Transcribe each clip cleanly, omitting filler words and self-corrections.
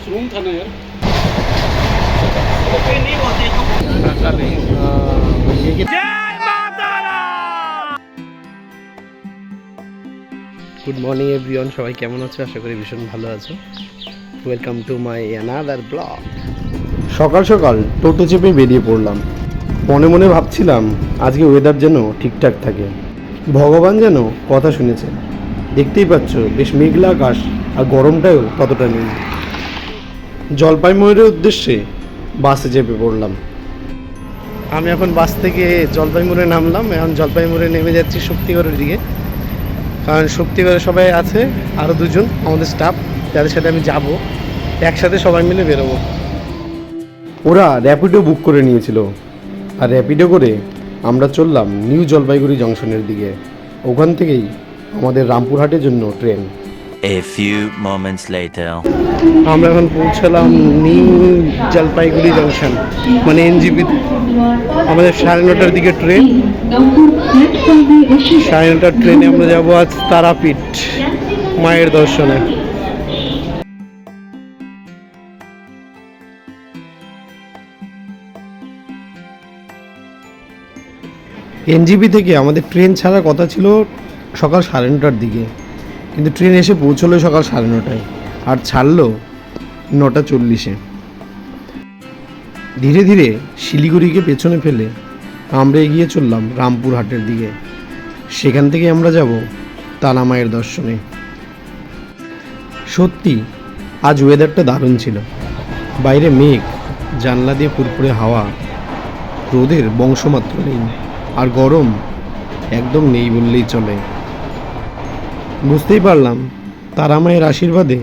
Mushroom था ना यार। গুড মর্নিং এভরিওয়ান, সবাই কেমন আছো? আশা করি ভীষণ ভালো আছো। Welcome to my another blog. সকাল সকাল টোটো চেপে বেরিয়ে পড়লাম। মনে মনে ভাবছিলাম আজকে ওয়েদার যেন ঠিকঠাক থাকে, ভগবান যেন কথা শুনেছে। দেখতেই পাচ্ছ বেশ মেঘলা আকাশ, আর গরমটাও ততটা নেই। জলপাইগুড়ির উদ্দেশ্যে বাসে চেপে পড়লাম। আমি এখন বাস থেকে জলপাইগুড়ি নামলাম। এখন জলপাইগুড়ি নেমে যাচ্ছি শক্তিগড়ের দিকে, কারণ শক্তিগড়ে সবাই আছে, আরও দুজন আমাদের স্টাফ, যাদের সাথে আমি যাব। একসাথে সবাই মিলে বেরোবো। ওরা র্যাপিডো বুক করে নিয়েছিল, আর র্যাপিডো করে আমরা চললাম নিউ জলপাইগুড়ি জংশনের দিকে। ওখান থেকেই আমাদের রামপুরহাটের জন্য train. A few moments later. আমরা এখন পৌঁছালাম নিউ জলপাইগুড়ি জংশন, মানে এনজিপি। আমাদের 9:30টার দিকে ট্রেন। 9:30টার ট্রেনে আমরা যাবো আজ তারাপীঠ মায়ের দর্শনে। এনজিপি থেকে আমাদের ট্রেন ছাড়ার কথা ছিল সকাল 9:30টার দিকে, কিন্তু ট্রেন এসে পৌঁছলো সকাল 9:30টায়, আর ছাড়লো 9:40-এ। ধীরে ধীরে শিলিগুড়িকে পেছনে ফেলে আমরা এগিয়ে চললাম রামপুরহাটের দিকে। সেখান থেকে আমরা যাব তারা মায়ের দর্শনে। সত্যি আজ ওয়েদারটা দারুণ ছিল। বাইরে মেঘ, জানলা দিয়ে ফুরফুরে হাওয়া, রোদের বংশমাত্র নেই, আর গরম একদম নেই বললেই চলে। বুঝতেই পারলাম তারা মায়ের আশীর্বাদে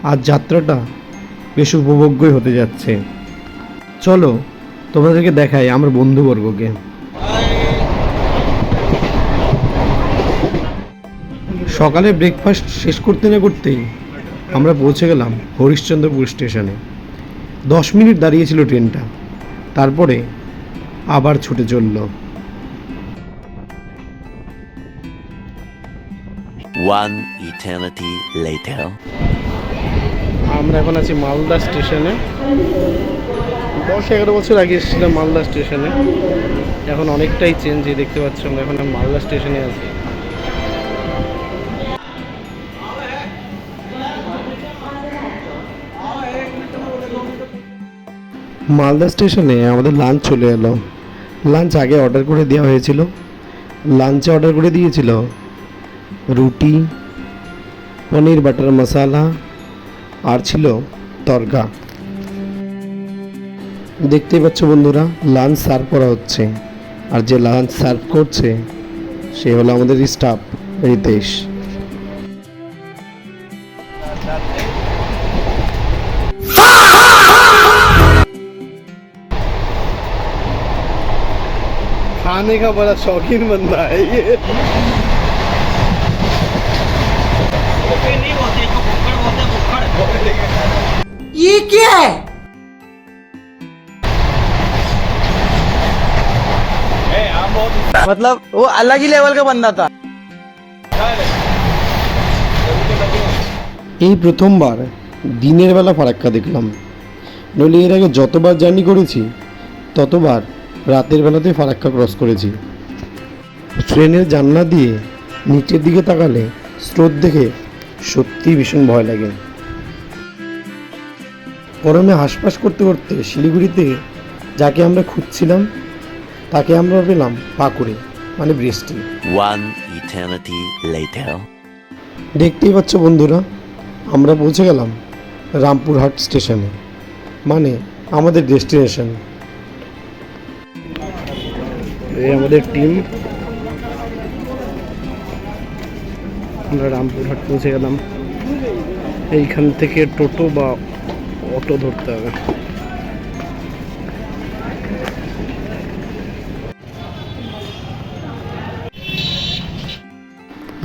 আজ যাত্রাটা বেশ উপভোগ্যই হতে যাচ্ছে। চলো তোমাদেরকে দেখাই আমার বন্ধুবর্গকে। সকালে ব্রেকফাস্ট শেষ করতে না করতেই আমরা পৌঁছে গেলাম হরিশ্চন্দ্রপুর স্টেশনে। 10 মিনিট দাঁড়িয়েছিল ট্রেনটা, তারপরে আবার ছুটে চলল। One eternity later. আমরা এখন আছি মালদা স্টেশনে। 10-11 বছর আগে এসেছিলাম মালদা স্টেশনে। এখন অনেকটাই চেঞ্জ, দেখতে পাচ্ছ। আমরা এখন মালদা স্টেশনে আছি। মালদা স্টেশনে আমাদের লাঞ্চ চলে এলো। লাঞ্চ আগে অর্ডার করে দেওয়া হয়েছিল। লাঞ্চে অর্ডার করে দিয়েছিল রুটি, পনির বাটার মশালা, আর ছিল তরকা। দেখতেই পাচ্ছ বন্ধুরা, লাঞ্চ সার্ভ করা হচ্ছে, আর যে লাঞ্চ সার্ভ করছে সে হলো আমাদের স্টাফ রিতেশ। खाने का बड़ा शौकीन बंदा है ये। ये क्या है? मतलब वो अलग ही लेवल का बंदा था। এই প্রথমবার দিনের বেলা ফারাক্কা দেখলাম। নইলে এর আগে যতবার জার্নি করেছি ততবার রাতের বেলাতে ফারাক্কা ক্রস করেছি। ট্রেনের জানলা দিয়ে নিচের দিকে তাকালে স্রোত দেখে সত্যিই ভীষণ ভয় লাগে। গরমে হাঁসফাঁস করতে করতে শিলিগুড়িতে যাকে আমরা খুঁজছিলাম তাকে আমরা পেলাম পাকুড়ে, মানে বৃষ্টি। One eternity later. দেখতেই পাচ্ছ বন্ধুরা, আমরা পৌঁছে গেলাম রামপুরহাট স্টেশনে, মানে আমাদের ডেস্টিনেশন। এই আমাদের টিম। আমরা রামপুরহাট পৌঁছে গেলাম। এইখান থেকে টোটো বা অটো ধরতে হবে।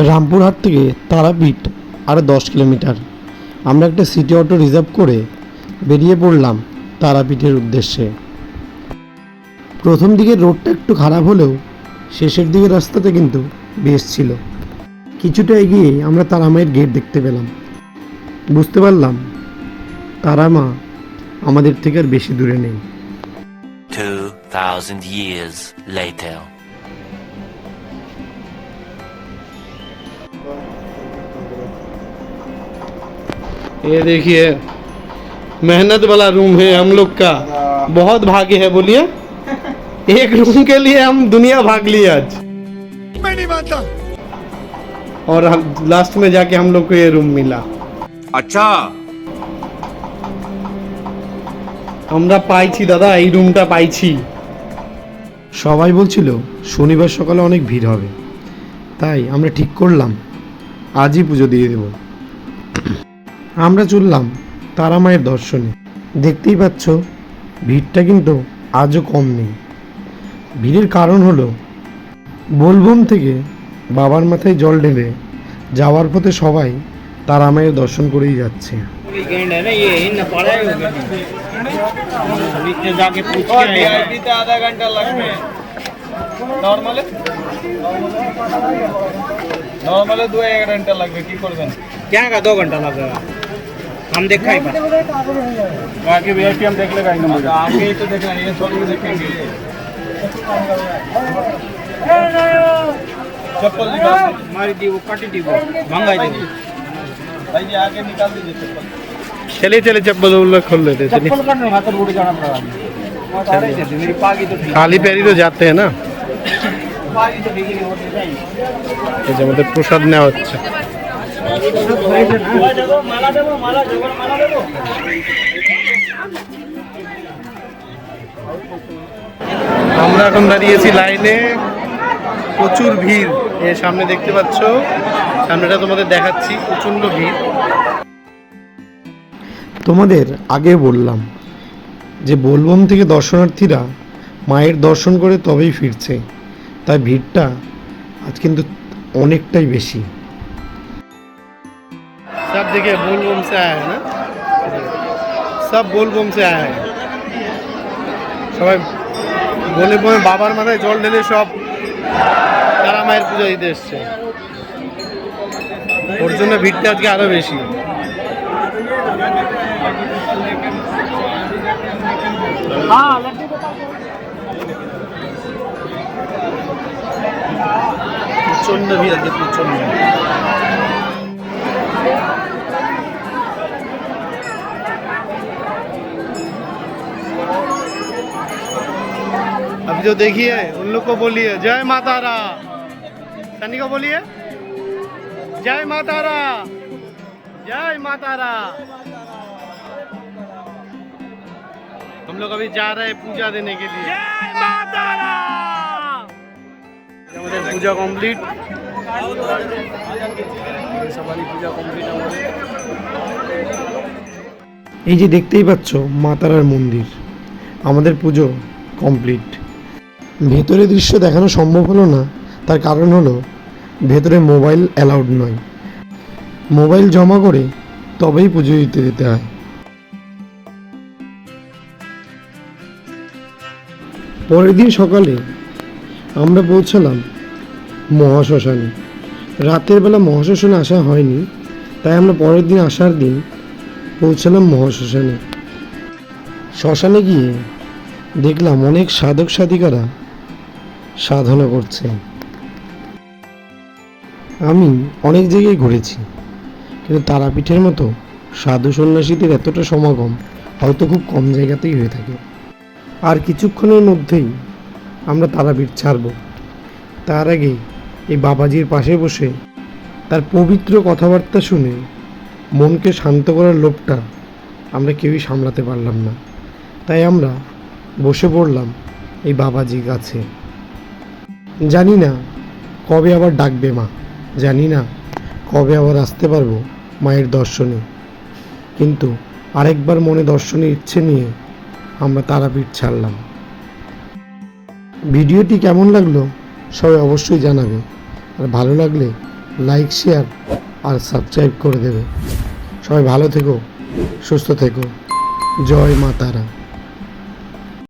রামপুরহাট থেকে তারাপীঠ আরও 10 কিলোমিটার। আমরা একটা সিটি অটো রিজার্ভ করে বেরিয়ে পড়লাম তারাপীঠের উদ্দেশ্যে। প্রথম দিকে রোডটা একটু খারাপ হলেও শেষের দিকে রাস্তাতে কিন্তু বেশ ছিল। কিছুটা এগিয়ে আমরা তারা মায়ের গেট দেখতে পেলাম। বুঝতে পারলাম তারা মা আমাদের থেকে আর বেশি দূরে নেই। 2000 years later. ये देखिए मेहनत वाला रूम है हम लोग का, बहुत भाग्य है। बोलिए एक रूम के लिए हम दुनिया भाग लिए आज। मैं नहीं मानता। और लास्ट में जाके हम लोग को ये रूम मिला। अच्छा আমরা পাইছি দাদা, এই রুমটা পাইছি। সবাই বলছিল শনিবার সকালে অনেক ভিড় হবে, তাই আমরা ঠিক করলাম আজই পুজো দিয়ে দেব। আমরা চললাম তারা মায়ের দর্শনে। দেখতেই পাচ্ছ ভিড়টা কিন্তু আজও কম নেই। ভিড়ের কারণ হলো বোলবম থেকে বাবার মাথায় জল ঢেলে যাওয়ার পথে সবাই তারা মায়ের দর্শন করেই যাচ্ছে। आधा घंटा लगবে নরমালে 2-1 घंटा लगবে কি করবেন क्या का 2 घंटा लगेगा हम देखा ही बाकी वीआईपी हम देख लेगा एकदम आगे ही तो देखना ये सब भी देखेंगे चप्पल निकाल मारी दी वो काटी दी वो मंगाई दी भाई जी आगे निकाल दीजिए चप्पल चलिए चलिए चप्पल उल्लू खोल लेते हैं, चलिए। चप्पल काटने हाथ उड़ जाना पड़ेगा मेरी पागी तो ठीक खाली पैरी तो जाते हैं ना। पागी तो ठीक ही नहीं होती भाई এই যে আমাদের প্রসাদ নেওয়া হচ্ছে। माला देबो माला जोगर माला देबो আমরা এখন দাঁড়িয়েছি লাইনে, প্রচুর ভিড়। এর সামনে দেখতে পাচ্ছ, সামনেটা তোমাদের দেখাচ্ছি, প্রচণ্ড ভিড়। তোমাদের আগে বললাম যে বোলবম থেকে দর্শনার্থীরা মায়ের দর্শন করে তবেই ফিরছে, তাই ভিড়টা আজ কিন্তু অনেকটাই বেশি। সব দেখে বোলবম সে আয়া না, সব বোলবম সে আয়া। সবাই বলে বলে বাবার মাথায় জল ঢেলে সব তারা মায়ের পূজা দিতে এসছে, ওর জন্য ভিড়টা আজকে আরো বেশি। প্রচন্ড ভিড় আজকে, প্রচন্ড। अभी जो देखिए उन लोग को बोलिए जय माता रा, सनी को बोलिए जय माता रा, जय माता रा। हम लोग अभी जा रहे हैं पूजा देने के लिए। जय माता रा। हमारे पूजा कंप्लीट, সবারই পূজা কমপ্লিট আমাদের। এই যে দেখতেই পাচ্ছ মা তারার মন্দির, আমাদের পুজো কমপ্লিট। ভেতরে দৃশ্য দেখানো সম্ভব হলো না, তার কারণ হলো ভেতরে মোবাইল অ্যালাউড নয়। মোবাইল জমা করে তবেই পুজো দিতে যেতে হয়। পরের দিন সকালে আমরা পৌঁছালাম মহাশ্মশানে। রাতের বেলা মহাশ্মশানে আসা হয়নি, তাই আমরা পরের দিন আসার দিন পৌঁছালাম মহাশ্মশানে। শ্মশানে গিয়ে দেখলাম অনেক সাধক সাধিকারা সাধনা করছে। আমি অনেক জায়গায় ঘুরেছি, কিন্তু তারাপীঠের মতো সাধু সন্ন্যাসীদের এতটা সমাগম হয়তো খুব কম জায়গাতেই হয়ে থাকে। আর কিছুক্ষণের মধ্যেই আমরা তারাপীঠ ছাড়ব। তার আগে এই বাবাজির পাশে বসে তার পবিত্র কথাবার্তা শুনে মনকে শান্ত করার লোভটা আমরা কেউই সামলাতে পারলাম না, তাই আমরা বসে পড়লাম এই বাবাজির কাছে। জানি না কবে আবার ডাকবে মা, জানি না কবে আবার আসতে পারবো মায়ের দর্শনে, কিন্তু আরেকবার মনে দর্শনের ইচ্ছে নিয়ে আমরা তারাপীঠ ছাড়লাম। ভিডিওটি কেমন লাগলো সবাই অবশ্যই জানাবে, আর ভালো লাগলে লাইক শেয়ার আর সাবস্ক্রাইব করে দেবে। সবাই ভালো থেকো, সুস্থ থেকো। জয় মা তারা।